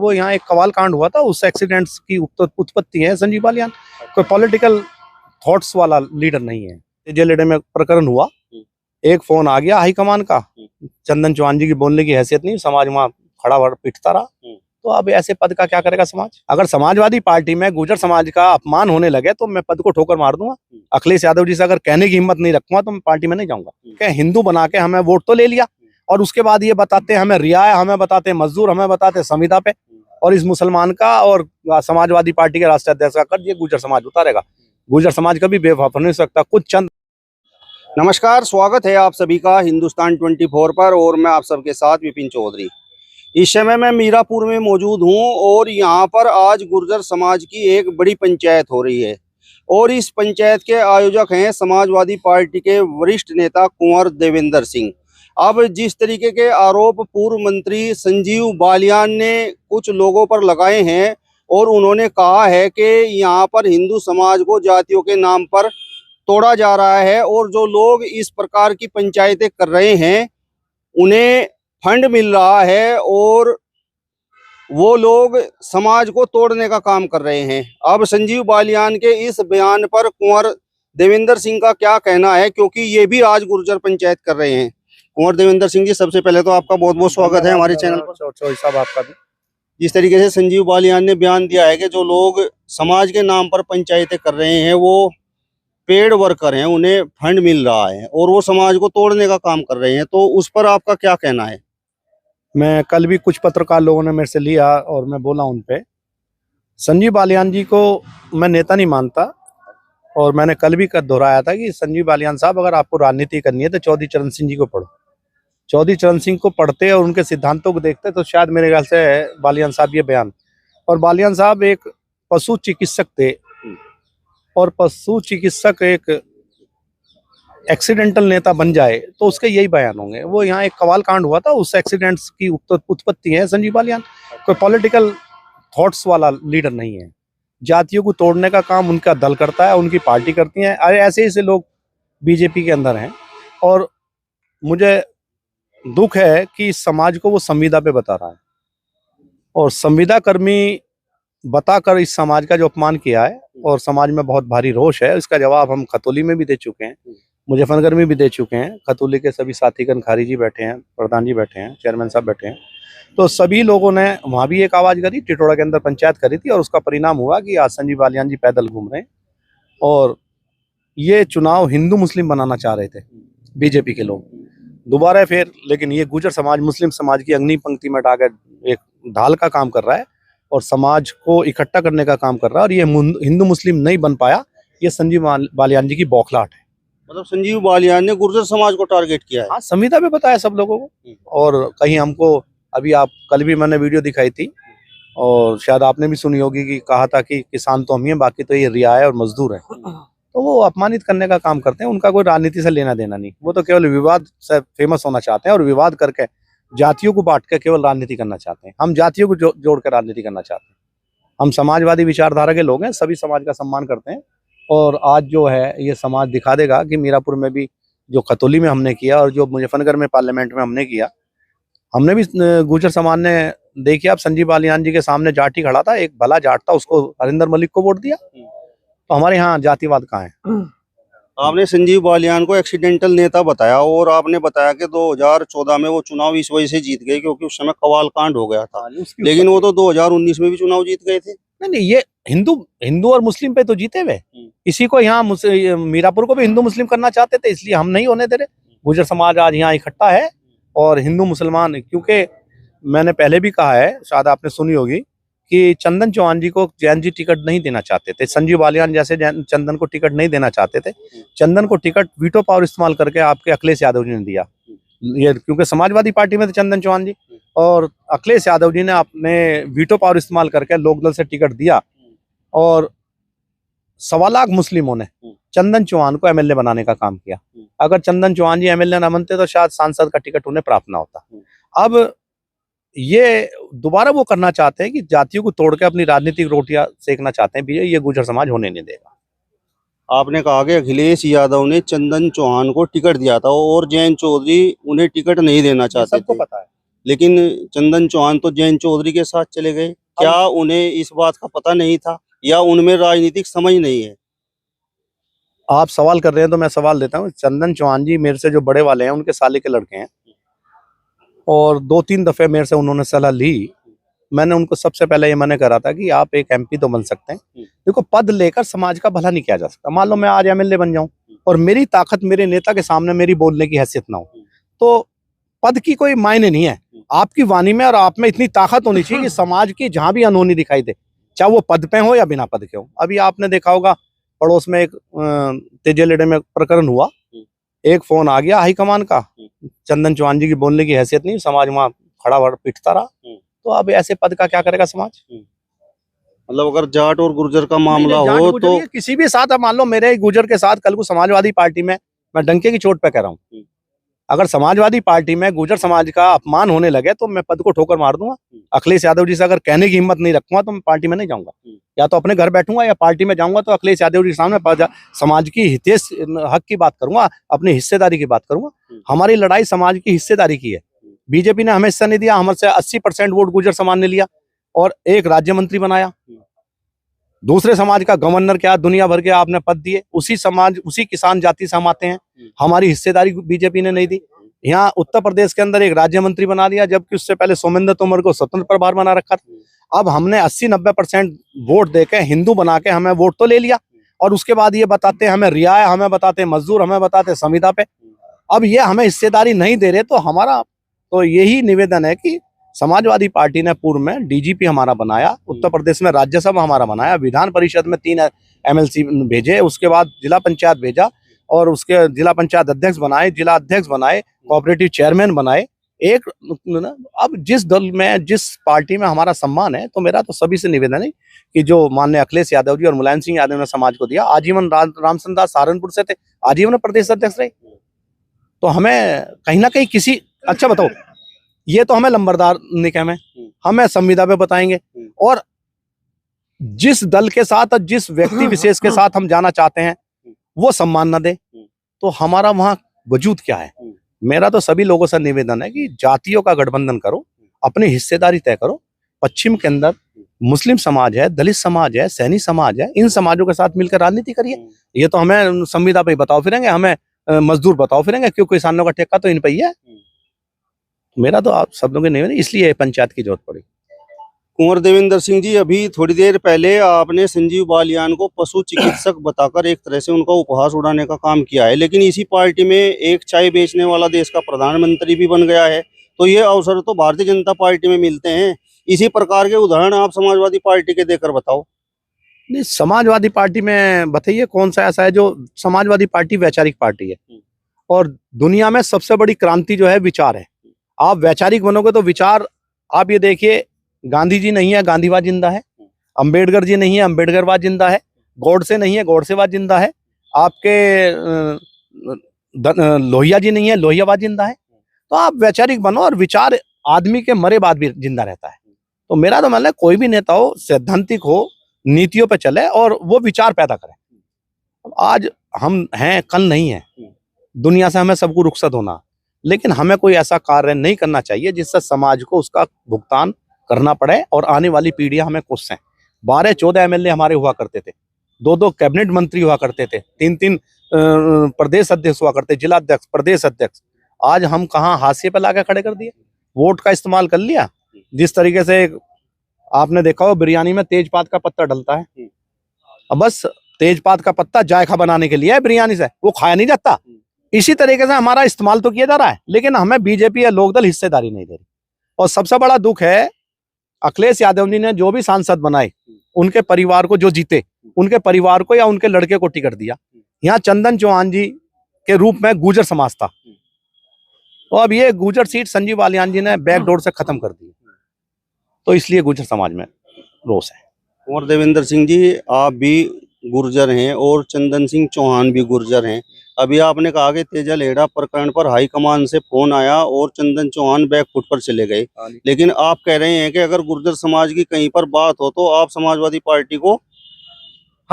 वो यहाँ एक कवाल कांड हुआ था, उस एक्सीडेंट्स की उत्पत्ति है संजीव बालियान। कोई पॉलिटिकल थॉट्स वाला लीडर नहीं है। जेलेडे में प्रकरण हुआ, एक फोन आ गया हाईकमान का, चंदन चौहान जी की बोलने की हैसियत नहीं, समाज वहां खड़ा पिटता रहा। तो अब ऐसे पद का क्या करेगा समाज? अगर समाजवादी पार्टी में गुर्जर समाज का अपमान होने लगे तो मैं पद को ठोकर मार दूंगा। अखिलेश यादव जी से अगर कहने की हिम्मत नहीं रखूंगा तो मैं पार्टी में नहीं जाऊंगा। क्या हिंदू बना के हमें वोट तो ले लिया और उसके बाद ये बताते हमें रियाय, हमें बताते मजदूर, हमें बताते संविदा पे, और इस मुसलमान का और समाजवादी पार्टी के राष्ट्रीय अध्यक्ष का कर्ज ये गुर्जर समाज उतारेगा। गुर्जर समाज कभी बेवफा नहीं सकता। कुछ चंद नमस्कार, स्वागत है आप सभी का हिंदुस्तान 24 पर और मैं आप सबके साथ विपिन चौधरी। इस समय मैं मीरापुर में मौजूद हूं और यहां पर आज गुर्जर समाज की एक बड़ी पंचायत हो रही है और इस पंचायत के आयोजक हैं समाजवादी पार्टी के वरिष्ठ नेता कुंवर देवेंद्र सिंह। अब जिस तरीके के आरोप पूर्व मंत्री संजीव बालियान ने कुछ लोगों पर लगाए हैं और उन्होंने कहा है कि यहाँ पर हिंदू समाज को जातियों के नाम पर तोड़ा जा रहा है और जो लोग इस प्रकार की पंचायतें कर रहे हैं उन्हें फंड मिल रहा है और वो लोग समाज को तोड़ने का काम कर रहे हैं। अब संजीव बालियान के इस बयान पर कुंवर देवेंद्र सिंह का क्या कहना है, क्योंकि ये भी आज गुर्जर पंचायत कर रहे हैं। कुंवर देवेंद्र सिंह जी, सबसे पहले तो आपका बहुत बहुत स्वागत है हमारे चैनल पर। साहब आपका भी। जिस तरीके से संजीव बालियान ने बयान दिया है कि जो लोग समाज के नाम पर पंचायतें कर रहे हैं वो पेड वर्कर हैं, उन्हें फंड मिल रहा है और वो समाज को तोड़ने का काम कर रहे हैं, तो उस पर आपका क्या कहना है? मैं कल भी कुछ पत्रकार लोगों ने मेरे से लिया और मैं बोला उन पे। संजीव बालियान जी को मैं नेता नहीं मानता और मैंने कल भी दोहराया था कि संजीव बालियान साहब, अगर आपको राजनीति करनी है तो चौधरी चरण सिंह जी को पढ़ो। चौधरी चरण सिंह को पढ़ते और उनके सिद्धांतों को देखते तो शायद मेरे ख्याल से बालियान साहब ये बयान, और बालियान साहब एक पशु चिकित्सक थे और पशु चिकित्सक एक एक्सीडेंटल नेता बन जाए तो उसके यही बयान होंगे। वो यहाँ एक कवाल कांड हुआ था, उस एक्सीडेंट्स की उत्पत्ति है संजीव बालियान। कोई पॉलिटिकल थॉट्स वाला लीडर नहीं है। जातियों को तोड़ने का काम उनका दल करता है, उनकी पार्टी करती है। ऐसे ऐसे लोग बीजेपी के अंदर हैं और मुझे दुख है कि इस समाज को वो संविदा पे बता रहा है और संविदा कर्मी बताकर इस समाज का जो अपमान किया है और समाज में बहुत भारी रोष है। इसका जवाब हम खतौली में भी दे चुके हैं, मुजफ्फरनगर में भी दे चुके हैं। खतौली के सभी साथीगण, खारी जी बैठे हैं, प्रधान जी बैठे हैं, चेयरमैन साहब बैठे हैं, तो सभी लोगों ने वहाँ भी एक आवाज़ करी। टिटोड़ा के अंदर पंचायत करी थी और उसका परिणाम हुआ कि आज संजीव बालियान जी पैदल घूम रहे हैं और ये चुनाव हिंदू मुस्लिम बनाना चाह रहे थे बीजेपी के लोग दोबारा फिर। लेकिन ये गुर्जर समाज मुस्लिम समाज की अग्नि पंक्ति में डाकर एक ढाल का काम कर रहा है और समाज को इकट्ठा करने का काम कर रहा है, और ये हिंदू मुस्लिम नहीं बन पाया। ये संजीव बालियान जी की बौखलाहट है। मतलब संजीव बालियान ने गुर्जर समाज को टारगेट किया है। हाँ, संविदा पे बताया सब लोगों को। और कहीं हमको अभी आप कल भी मैंने वीडियो दिखाई थी और शायद आपने भी सुनी होगी कि कहा था कि किसान तो हम ही हैं, बाकी तो ये रियाय और मजदूर हैं। तो वो अपमानित करने का काम करते हैं। उनका कोई राजनीति से लेना देना नहीं, वो तो केवल विवाद से फेमस होना चाहते हैं और विवाद करके जातियों को बांट के केवल राजनीति करना चाहते हैं। हम जातियों को जोड़ कर राजनीति करना चाहते हैं। हम समाजवादी विचारधारा के लोग हैं, सभी समाज का सम्मान करते हैं और आज जो है ये समाज दिखा देगा कि मीरापुर में भी जो खतौली में हमने किया और जो मुजफ्फरनगर में पार्लियामेंट में हमने किया, हमने भी गुर्जर समाज ने देखिए। आप संजीव बालियान जी के सामने जाट ही खड़ा था, एक भला जाट था, उसको हरिंदर मलिक को वोट दिया। तो हमारे यहाँ जातिवाद कहाँ है? आपने संजीव बालियान को एक्सीडेंटल नेता बताया और आपने बताया कि 2014 में वो चुनाव इस वजह से जीत गए क्योंकि उस समय कवाल कांड हो गया था, लेकिन वो तो 2019 में भी चुनाव जीत गए थे। नहीं, ये हिंदू और मुस्लिम पे तो जीते हुए। इसी को यहाँ मीरापुर को भी हिंदू मुस्लिम करना चाहते थे, इसलिए हम नहीं होने दे रहे। गुर्जर समाज आज यहाँ इकट्ठा है और हिंदू मुसलमान, क्योंकि मैंने पहले भी कहा है, शायद आपने सुनी होगी, कि चंदन चौहान जी को जैन जी टिकट नहीं देना चाहते थे। संजीव बालियान जैसे चंदन को टिकट नहीं देना चाहते थे। चंदन को टिकट वीटो पावर इस्तेमाल करके आपके अखिलेश यादव जी ने दिया। ये क्योंकि समाजवादी पार्टी में थे चंदन चौहान जी और अखिलेश यादव जी ने अपने वीटो पावर इस्तेमाल करके लोकदल से टिकट दिया और 1.25 लाख मुस्लिमों ने चंदन चौहान को एमएलए बनाने का काम किया। अगर चंदन चौहान जी एमएलए न बनते तो शायद सांसद का टिकट उन्हें प्राप्त ना होता। अब ये दोबारा वो करना चाहते हैं कि जातियों को तोड़ के अपनी राजनीतिक रोटियां सेकना चाहते हैं। ये गुर्जर समाज होने नहीं देगा। आपने कहा कि अखिलेश यादव ने चंदन चौहान को टिकट दिया था और जयंत चौधरी उन्हें टिकट नहीं देना चाहते सबको थे। पता है। लेकिन चंदन चौहान तो जयंत चौधरी के साथ चले गए। क्या उन्हें इस बात का पता नहीं था या उनमें राजनीतिक समझ नहीं है? आप सवाल कर रहे हैं तो मैं सवाल देता हूँ। चंदन चौहान जी मेरे से जो बड़े वाले हैं उनके साले के लड़के हैं, और 2-3 दफे मेरे से उन्होंने सलाह ली। मैंने उनको सबसे पहले ये मना करा था कि आप एक एमपी तो बन सकते हैं, देखो पद लेकर समाज का भला नहीं किया जा सकता। मान लो मैं आज एमएलए बन जाऊं और मेरी ताकत मेरे नेता के सामने मेरी बोलने की हैसियत ना हो, तो पद की कोई मायने नहीं है। आपकी वाणी में और आप में इतनी ताकत होनी चाहिए कि समाज की जहां भी अनहोनी दिखाई दे, चाहे वो पद पे हो या बिना पद के हो। अभी आपने देखा होगा पड़ोस में एक तेजेलेडे में प्रकरण हुआ, एक फोन आ गया हाईकमान का, चंदन चौहान जी की बोलने की हैसियत नहीं, समाज वहां खड़ा पिटता रहा। तो अब ऐसे पद का क्या करेगा समाज? मतलब अगर जाट और गुर्जर का मामला नहीं, जाट हो गुर्जर तो ये किसी भी साथ, अब मान लो मेरे गुर्जर के साथ कल को समाजवादी पार्टी में, मैं डंके की चोट पे कह रहा हूँ, अगर समाजवादी पार्टी में गुर्जर समाज का अपमान होने लगे तो मैं पद को ठोकर मार दूंगा। अखिलेश यादव जी से अगर कहने की हिम्मत नहीं रखूंगा तो मैं पार्टी में नहीं जाऊंगा, या तो अपने घर बैठूंगा या पार्टी में जाऊंगा तो अखिलेश यादव जी के सामने समाज की हितेश हक की बात करूंगा, अपनी हिस्सेदारी की बात करूंगा। हमारी लड़ाई समाज की हिस्सेदारी की है। बीजेपी ने हमें हिस्सा नहीं दिया, हमसे 80% वोट गुर्जर समाज ने लिया और एक राज्य मंत्री बनाया। दूसरे समाज का गवर्नर क्या दुनिया भर के आपने पद दिए, उसी समाज उसी किसान जाति से हम आते हैं, हमारी हिस्सेदारी बीजेपी ने नहीं दी। यहाँ उत्तर प्रदेश के अंदर एक राज्य मंत्री बना दिया, जबकि उससे पहले सोमेंद्र तोमर को स्वतंत्र प्रभार बना रखा था। अब हमने 80-90% वोट देके हिंदू बना के हमें वोट तो ले लिया, और उसके बाद ये बताते हमें रियायत, हमें बताते मजदूर, हमें बताते संविदा पे। अब ये हमें हिस्सेदारी नहीं दे रहे, तो हमारा तो यही निवेदन है कि समाजवादी पार्टी ने पूर्व में डीजीपी हमारा बनाया, उत्तर प्रदेश में राज्यसभा हमारा बनाया, विधान परिषद में 3 एमएलसी भेजे, उसके बाद जिला पंचायत भेजा और उसके जिला पंचायत अध्यक्ष बनाए, जिला अध्यक्ष बनाए, कोऑपरेटिव चेयरमैन बनाए। एक अब जिस दल में जिस पार्टी में हमारा सम्मान है, तो मेरा तो सभी से निवेदन है कि जो माननीय अखिलेश यादव जी और मुलायम सिंह यादव ने समाज को दिया, आजीवन रामचंद्र दास सहारनपुर से थे, आजीवन प्रदेश अध्यक्ष रहे, तो हमें कहीं ना कहीं किसी, अच्छा बताओ, ये तो हमें लंबरदार निकम है, हमें संविदा पे बताएंगे, और जिस दल के साथ और जिस व्यक्ति विशेष के साथ हम जाना चाहते हैं वो सम्मान न दे, तो हमारा वहां वजूद क्या है? मेरा तो सभी लोगों से निवेदन है कि जातियों का गठबंधन करो, अपनी हिस्सेदारी तय करो। पश्चिम के अंदर मुस्लिम समाज है, दलित समाज है, सैनी समाज है, इन समाजों के साथ मिलकर राजनीति करिए। ये तो हमें संविदा पे बताओ फिरेंगे, हमें मजदूर बताओ फिरेंगे, क्यों किसानों का ठेका तो इन पे ही है। मेरा तो आप सब लोगों के निवेदन, इसलिए पंचायत की जरूरत पड़ी। कुंवर देवेंद्र सिंह जी, अभी थोड़ी देर पहले आपने संजीव बालियान को पशु चिकित्सक बताकर एक तरह से उनका उपहास उड़ाने का काम किया है, लेकिन इसी पार्टी में एक चाय बेचने वाला देश का प्रधानमंत्री भी बन गया है, तो ये अवसर तो भारतीय जनता पार्टी में मिलते हैं। इसी प्रकार के उदाहरण आप समाजवादी पार्टी के देकर बताओ। नहीं, समाजवादी पार्टी में बताइए कौन सा ऐसा है जो, समाजवादी पार्टी वैचारिक पार्टी है, और दुनिया में सबसे बड़ी क्रांति जो है विचार है। आप वैचारिक बनोगे तो विचार, आप ये देखिए, गांधी जी नहीं है, गांधीवाद जिंदा है, अंबेडकर जी नहीं है, अंबेडकरवाद जिंदा है, गॉडसे नहीं है, गॉडसेवाद जिंदा है, आपके लोहिया जी नहीं है, लोहियावाद जिंदा है। तो आप वैचारिक बनो, और विचार आदमी के मरे बाद भी जिंदा रहता है। तो मेरा तो मतलब कोई भी नेता हो, सैद्धांतिक हो, नीतियों पे चले और वो विचार पैदा करे। आज हम हैं, कल नहीं है, दुनिया से हमें सबको रुखसत होना, लेकिन हमें कोई ऐसा कार्य नहीं करना चाहिए जिससे समाज को उसका भुगतान करना पड़े और आने वाली पीढ़ियां हमें कोसें। 12-14 एमएलए हमारे हुआ करते थे, 2-2 कैबिनेट मंत्री हुआ करते थे, 3-3 प्रदेश अध्यक्ष हुआ करते, जिला अध्यक्ष, प्रदेश अध्यक्ष। आज हम कहाँ हाशिए पे लाके खड़े कर दिए, वोट का इस्तेमाल कर लिया। जिस तरीके से आपने देखा हो बिरयानी में तेजपात का पत्ता डलता है, अब बस तेजपात का पत्ता जायका बनाने के लिए है बिरयानी से, वो खाया नहीं जाता। इसी तरीके से हमारा इस्तेमाल तो किया जा रहा है, लेकिन हमें बीजेपी या लोकदल हिस्सेदारी नहीं दे रही। और सबसे बड़ा दुख है, अखिलेश यादव जी ने जो भी सांसद बनाए, उनके परिवार को जो जीते, उनके परिवार को या उनके लड़के को टिकट दिया। यहाँ चंदन चौहान जी के रूप में गुर्जर समाज था, तो अब ये गुर्जर सीट संजीव बालियान जी ने बैकडोर से खत्म कर दी, तो इसलिए गुर्जर समाज में रोष है। कुंवर देवेंद्र सिंह जी, आप भी गुर्जर हैं और चंदन सिंह चौहान भी गुर्जर हैं। अभी आपने कहा कि तेजालेड़ा प्रकरण पर हाईकमान से फोन आया और चंदन चौहान बैकफुट पर चले गए, लेकिन आप कह रहे हैं कि अगर गुर्जर समाज की कहीं पर बात हो तो आप समाजवादी पार्टी को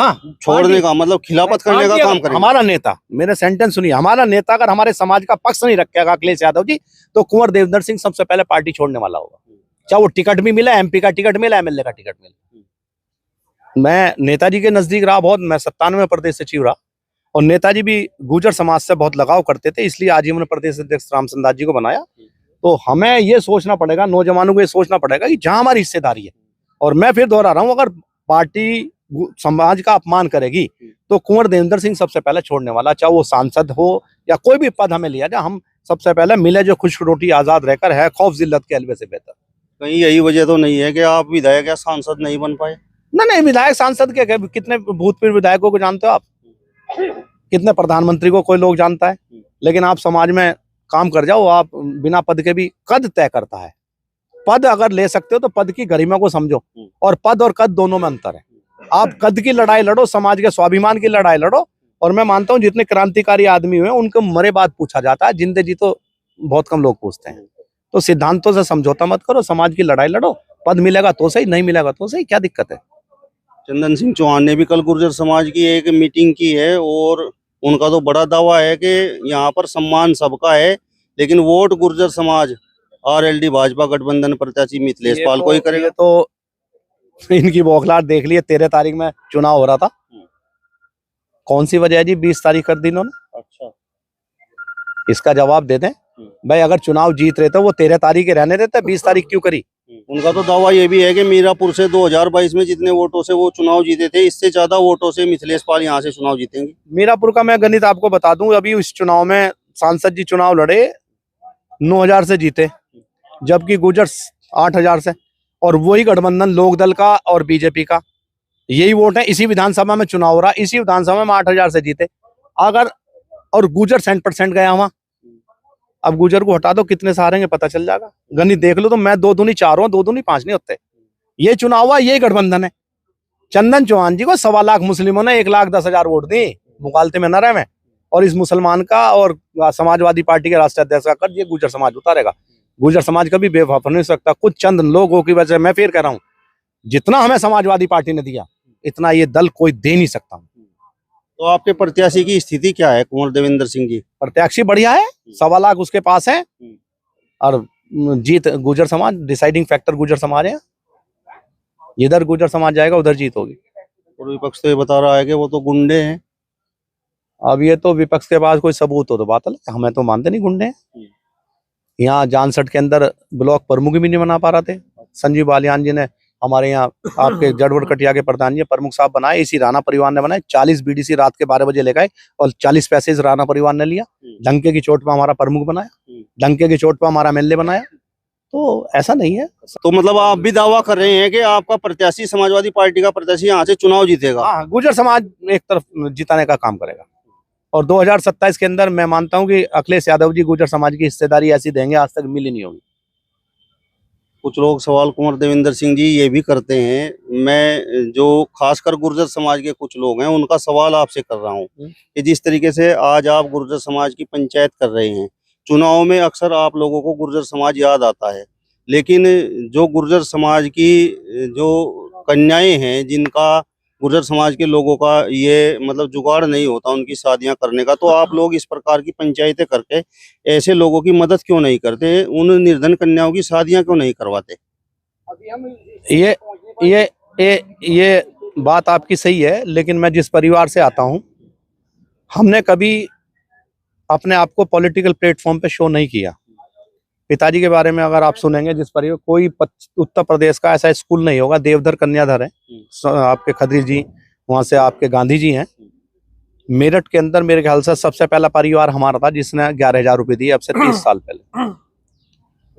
हाँ, छोड़ने का मतलब खिलाफत करने का काम करेंगे। हमारा नेता, मेरे सेंटेंस सुनिए, हमारा नेता अगर हमारे समाज का पक्ष नहीं रखेगा अखिलेश यादव जी, तो कुंवर देवेंद्र सिंह सबसे पहले पार्टी छोड़ने वाला होगा, चाहे वो टिकट भी मिला, एमपी का टिकट मिला, एमएलए का टिकट मिला। मैं नेताजी के नजदीक रहा बहुत, मैं 97 प्रदेश सचिव रहा, और नेताजी भी गुर्जर समाज से बहुत लगाव करते थे, इसलिए आजीवन प्रदेश अध्यक्ष रामचंद्र दास जी को बनाया। तो हमें ये सोचना पड़ेगा, नौजवानों को ये सोचना पड़ेगा कि जहां हमारी हिस्सेदारी है, और मैं फिर दोहरा रहा हूं, अगर पार्टी समाज का अपमान करेगी तो कुंवर देवेंद्र सिंह सबसे पहले छोड़ने वाला, चाहे वो सांसद हो या कोई भी पद हमें लिया जाए, हम सबसे पहले मिले जो खुश रोटी आजाद रहकर है खौफ जिल्लत के हलवे से बेहतर। कहीं यही वजह तो नहीं है कि आप विधायक या सांसद नहीं बन पाए? नहीं, विधायक सांसद के कितने भूतपूर्व विधायकों को जानते हो आप, कितने प्रधानमंत्री को कोई लोग जानता है, लेकिन आप समाज में काम कर जाओ, आप बिना पद के भी कद तय करता है। पद अगर ले सकते हो तो पद की गरिमा को समझो, और पद और कद दोनों में अंतर है। आप कद की लड़ाई लड़ो, समाज के स्वाभिमान की लड़ाई लड़ो, और मैं मानता हूं जितने क्रांतिकारी आदमी हुए उनको मरे बाद पूछा जाता है, जिंदे जी तो बहुत कम लोग पूछते हैं। तो सिद्धांतों से समझौता मत करो, समाज की लड़ाई लड़ो, पद मिलेगा तो सही, नहीं मिलेगा तो सही, क्या दिक्कत है। चंदन सिंह चौहान ने भी कल गुर्जर समाज की एक मीटिंग की है, और उनका तो बड़ा दावा है कि यहाँ पर सम्मान सबका है, लेकिन वोट गुर्जर समाज आरएलडी भाजपा गठबंधन प्रत्याशी मिथिलेश पाल को ही करेगा। तो इनकी बौखलाहट देख लिए, 13 तारीख में चुनाव हो रहा था, कौन सी वजह है जी 20 तारीख कर दी इन्होंने? अच्छा, इसका जवाब दे दें भाई, अगर चुनाव जीत रहे तो वो 13 तारीख के रहने देते, 20 तारीख क्यों करी? उनका तो दावा ये भी है कि मीरापुर से 2022 में जितने वोटों से वो चुनाव जीते थे, इससे ज्यादा वोटों से मिथिलेश पाल यहाँ से चुनाव जीतेंगे। मीरापुर का मैं गणित आपको बता दूं, अभी इस चुनाव में सांसद जी चुनाव लड़े 9,000 से जीते, जबकि गुर्जर 8,000 से, और वही गठबंधन लोकदल का और बीजेपी का यही वोट है। इसी विधानसभा में चुनाव हो रहा, इसी विधानसभा में 8,000 से जीते अगर, और गुर्जर 100% गया वहां। अब गुर्जर को हटा दो, कितने से हारेंगे पता चल जाएगा, गणित देख लो। तो मैं 2 दूनी 4 हूं, 2 दूनी 5 नहीं होते। ये चुनाव हुआ, यही गठबंधन है। चंदन चौहान जी को 1.25 लाख मुस्लिमों ने 1,10,000 वोट दी, मुकालते में न रहे में, और इस मुसलमान का और समाजवादी पार्टी के राष्ट्रीय अध्यक्ष का कर्ज ये गुर्जर समाज उतारेगा। गुर्जर समाज कभी बेवफा नहीं हो सकता, कुछ चंद लोगों की वजह से। मैं फिर कह रहा हूँ, जितना हमें समाजवादी पार्टी ने दिया इतना ये दल कोई दे नहीं सकता। तो आपके प्रत्याशी की स्थिति क्या है कुंवर देवेंद्र सिंह जी? प्रत्याशी बढ़िया है, 1.25 लाख उसके पास है, और जीत गुर्जर समाज, डिसाइडिंग फैक्टर गुर्जर समाज है। इधर गुर्जर समाज जाएगा उधर जीत होगी। और विपक्ष तो ये बता रहा है कि वो तो गुंडे हैं। अब ये तो विपक्ष के पास कोई सबूत हो तो बात है, हमें तो मानते नहीं गुंडे हैं। यहाँ जानसठ के अंदर ब्लॉक प्रमुख भी नहीं बना पा रहे थे, संजीव बालियान जी ने, हमारे यहाँ आपके जड़वड़ कटिया के प्रधान जी प्रमुख साहब बनाए, इसी राणा परिवार ने बनाए। 40 बीडीसी रात के 12 बजे ले गए, और 40 पैसे इस राणा परिवार ने लिया। डंके की चोट पर हमारा प्रमुख बनाया, डंके की चोट पर हमारा एमएलए बनाया। तो ऐसा नहीं है। तो मतलब आप भी दावा कर रहे हैं कि आपका प्रत्याशी समाजवादी पार्टी का प्रत्याशी यहाँ से चुनाव जीतेगा? हाँ, गुर्जर समाज एक तरफ जिताने का काम करेगा, और 2027 के अंदर मैं मानता हूँ कि अखिलेश यादव जी गुर्जर समाज की हिस्सेदारी ऐसी देंगे आज तक मिली नहीं होगी। कुछ लोग सवाल कुंवर देवेंद्र सिंह जी ये भी करते हैं, मैं जो खासकर गुर्जर समाज के कुछ लोग हैं उनका सवाल आपसे कर रहा हूँ कि जिस तरीके से आज आप गुर्जर समाज की पंचायत कर रहे हैं, चुनाव में अक्सर आप लोगों को गुर्जर समाज याद आता है, लेकिन जो गुर्जर समाज की जो कन्याएं हैं, जिनका गुर्जर समाज के लोगों का ये मतलब जुगाड़ नहीं होता उनकी शादियां करने का, तो आप लोग इस प्रकार की पंचायतें करके ऐसे लोगों की मदद क्यों नहीं करते? उन निर्धन कन्याओं की शादियां क्यों नहीं करवाते? ये बात आपकी सही है, लेकिन मैं जिस परिवार से आता हूं, हमने कभी अपने आप को पॉलिटिकल प्लेटफॉर्म पे शो नहीं किया। पिताजी के बारे में अगर आप सुनेंगे, जिस परिवार, कोई उत्तर प्रदेश का ऐसा स्कूल नहीं होगा, देवधर कन्याधर है आपके खदरी जी, वहां से आपके गांधी जी हैं। मेरठ के अंदर मेरे ख्याल से सबसे पहला परिवार हमारा था जिसने 11,000 रुपए दिए, अब से 30 साल पहले।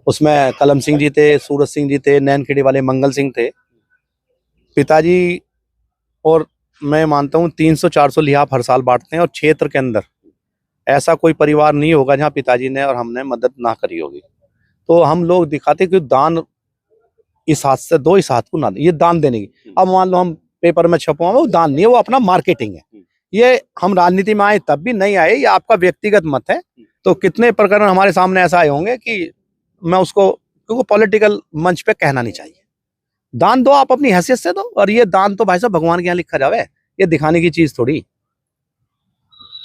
उसमें कलम सिंह जी थे, सूरज सिंह जी थे, नैनखेड़ी वाले मंगल सिंह थे। पिताजी, और मैं मानता हूँ 300-400 लिहाफ हर साल बांटते हैं, और क्षेत्र के अंदर ऐसा कोई परिवार नहीं होगा जहाँ पिताजी ने और हमने मदद ना करी होगी। तो हम लोग दिखाते कि दान इस हाथ से दो, इस हाथ को ना दे, ये दान देने की। अब मान लो हम पेपर में छपवा, वो दान नहीं है, वो अपना मार्केटिंग है। ये हम राजनीति में आए तब भी नहीं आए, ये आपका व्यक्तिगत मत है। तो कितने प्रकरण हमारे सामने ऐसा आए होंगे कि मैं उसको, क्योंकि पॉलिटिकल मंच पे कहना नहीं चाहिए। दान दो, आप अपनी हैसियत से दो, और ये दान तो भाई साहब भगवान के यहाँ लिखा जावे, ये दिखाने की चीज थोड़ी।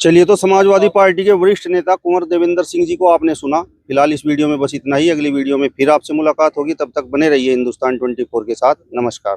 चलिए, तो समाजवादी पार्टी के वरिष्ठ नेता कुंवर देवेंद्र सिंह जी को आपने सुना। फिलहाल इस वीडियो में बस इतना ही। अगली वीडियो में फिर आपसे मुलाकात होगी, तब तक बने रहिए हिंदुस्तान 24 के साथ। नमस्कार।